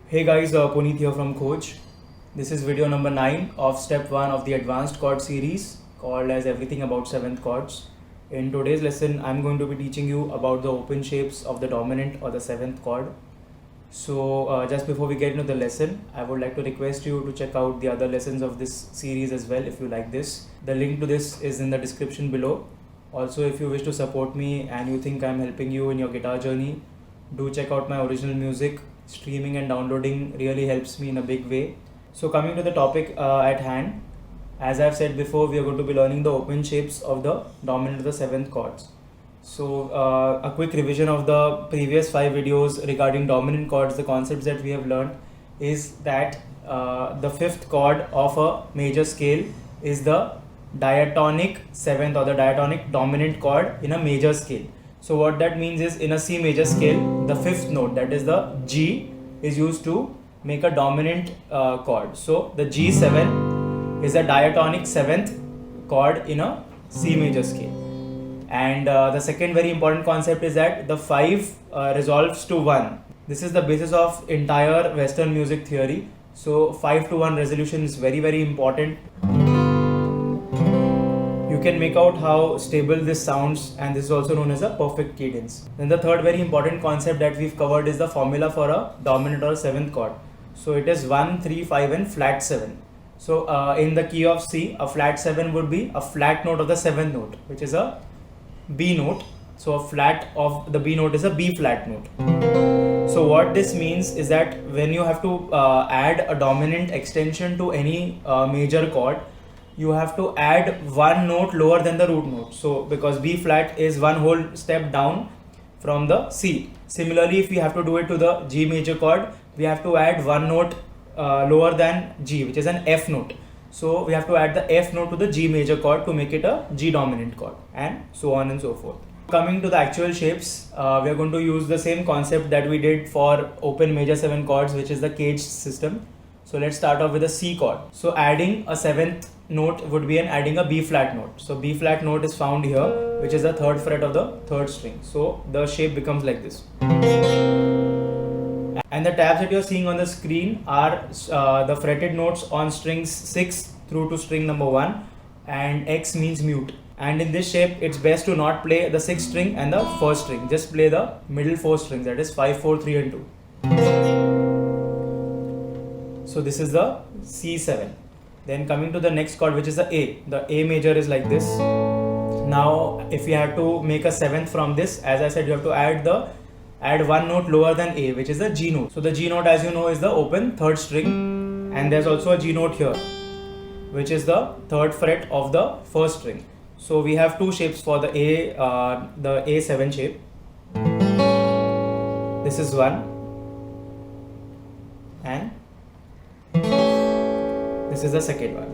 Hey guys, Puneet here from Coach. This is video number 9 of step 1 of the advanced chord series called as everything about 7th chords. In today's lesson, I'm going to be teaching you about the open shapes of the dominant or the 7th chord. So just before we get into the lesson, I would like to request you to check out the other lessons of this series as well if you like this. The link to this is in the description below. Also, if you wish to support me and you think I'm helping you in your guitar journey, do check out my original music. Streaming and downloading really helps me in a big way. So coming to the topic at hand, as I've said before, we are going to be learning the open shapes of the dominant of the 7th chords. So a quick revision of the previous 5 videos regarding dominant chords. The concepts that we have learned is that the 5th chord of a major scale is the diatonic 7th or the diatonic dominant chord in a major scale. So what that means is, in a C major scale, the 5th note, that is the G, is used to make a dominant chord. So the G7 is a diatonic 7th chord in a C major scale. And the second very important concept is that the 5 resolves to 1. This is the basis of entire Western music theory. So 5 to 1 resolution is very, very important. You can make out how stable this sounds, and this is also known as a perfect cadence. Then the third very important concept that we've covered is the formula for a dominant or a 7th chord. So it is 1, 3, 5 and flat 7. So in the key of C, a flat 7 would be a flat note of the 7th note, which is a B note. So a flat of the B note is a B flat note. So what this means is that when you have to add a dominant extension to any major chord, you have to add one note lower than the root note. So because B flat is one whole step down from the C. Similarly, if we have to do it to the G major chord, we have to add one note lower than G, which is an F note. So we have to add the F note to the G major chord to make it a G dominant chord, and so on and so forth. Coming to the actual shapes, we are going to use the same concept that we did for open major 7 chords, which is the caged system. So let's start off with a C chord. So adding a 7th note would be adding a B flat note. So B flat note is found here, which is the 3rd fret of the 3rd string. So the shape becomes like this. And the tabs that you're seeing on the screen are the fretted notes on strings 6 through to string number 1, and X means mute. And in this shape, it's best to not play the 6th string and the 1st string. Just play the middle 4 strings, that is 5, 4, 3 and 2. So this is the C7. Then coming to the next chord, which is the A. The A major is like this. Now if you have to make a 7th from this, as I said, you have to add one note lower than A, which is the G note. So the G note, as you know, is the open 3rd string, and there's also a G note here, which is the 3rd fret of the 1st string. So we have two shapes for the A7 shape. This is one, and this is the second one.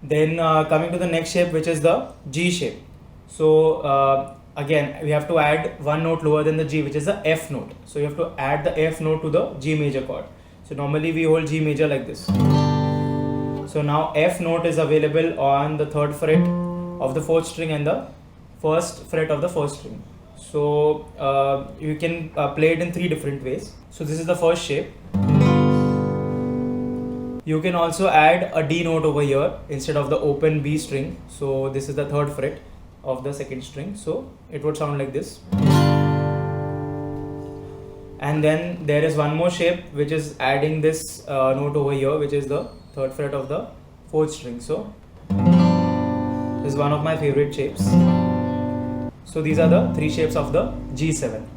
Then coming to the next shape, which is the G shape. So again, we have to add one note lower than the G, which is the F note. So you have to add the F note to the G major chord. So normally we hold G major like this. So now F note is available on the 3rd fret of the 4th string and the 1st fret of the 1st string. So you can play it in 3 different ways. So this is the first shape. You can also add a D note over here instead of the open B string. So this is the 3rd fret of the 2nd string. So it would sound like this. And then there is one more shape which is adding this note over here, which is the 3rd fret of the 4th string. So this is one of my favorite shapes. So these are the 3 shapes of the G7.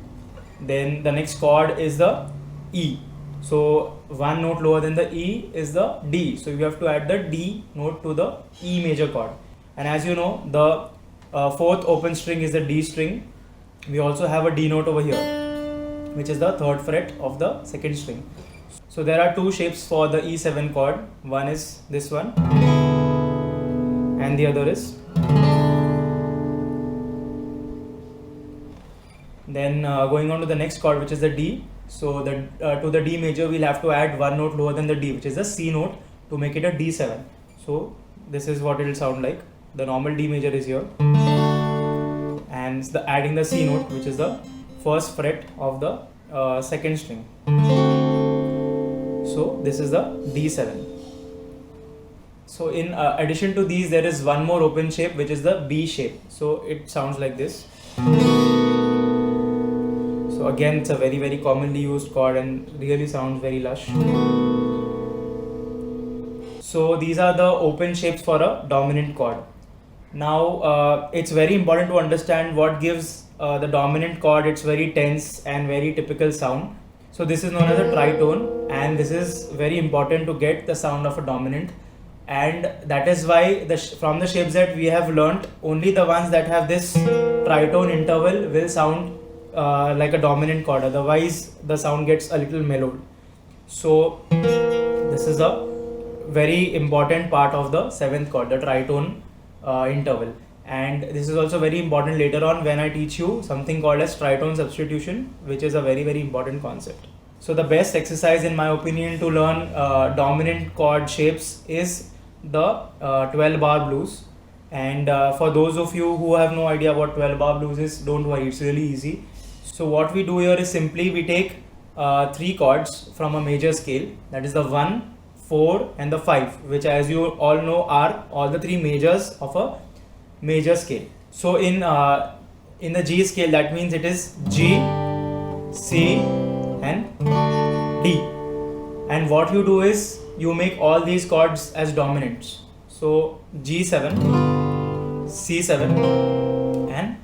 Then the next chord is the E. So one note lower than the E is the D. So you have to add the D note to the E major chord. And as you know, the 4th open string is the D string. We also have a D note over here, which is the 3rd fret of the 2nd string. So there are 2 shapes for the E7 chord. One is this one, and the other is. Then going on to the next chord, which is the D. So to the D major, we'll have to add one note lower than the D, which is the C note, to make it a D7. So this is what it will sound like. The normal D major is here, and adding the C note, which is the 1st fret of the second string. So this is the D7. So in addition to these, there is one more open shape, which is the B shape. So it sounds like this. So again, it's a very, very commonly used chord and really sounds very lush. So these are the open shapes for a dominant chord. Now it's very important to understand what gives the dominant chord its very tense and very typical sound. So this is known as a tritone, and this is very important to get the sound of a dominant. And that is why from the shapes that we have learnt, only the ones that have this tritone interval will sound like a dominant chord. Otherwise, the sound gets a little mellowed. So this is a very important part of the seventh chord, the tritone interval. And this is also very important later on when I teach you something called as tritone substitution, which is a very, very important concept. So the best exercise in my opinion to learn dominant chord shapes is the 12 bar blues. And for those of you who have no idea what 12 bar blues is, don't worry, it's really easy. So what we do here is simply we take 3 chords from a major scale, that is the 1, 4 and the 5, which as you all know are all the 3 majors of a major scale. So in the G scale, that means it is G, C and D. And what you do is you make all these chords as dominants. So G7, C7 and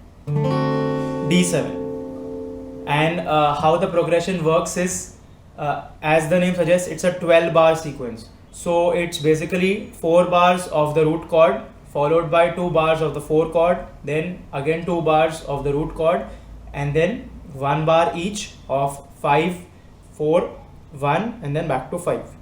D7. And how the progression works is, as the name suggests, it's a 12 bar sequence. So it's basically 4 bars of the root chord followed by 2 bars of the 4 chord, then again 2 bars of the root chord, and then 1 bar each of 5, 4, 1 and then back to 5.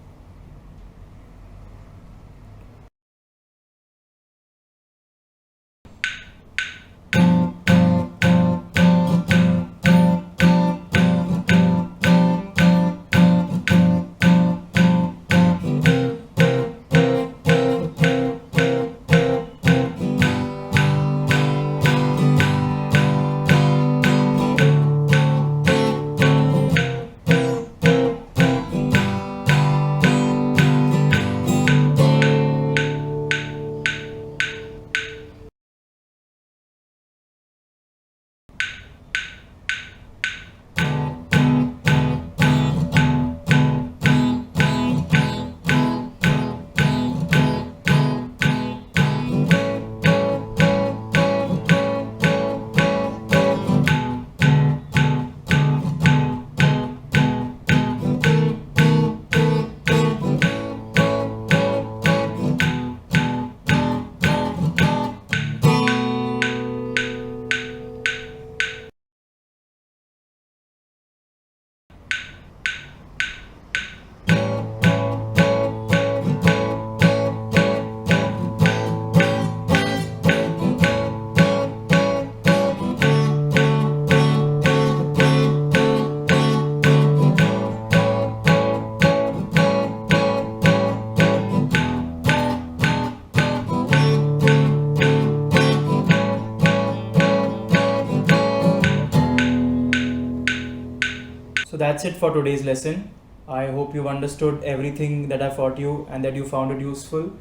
So that's it for today's lesson. I hope you've understood everything that I've taught you and that you found it useful.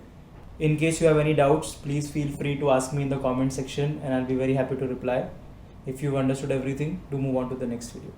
In case you have any doubts, please feel free to ask me in the comment section and I'll be very happy to reply. If you've understood everything, do move on to the next video.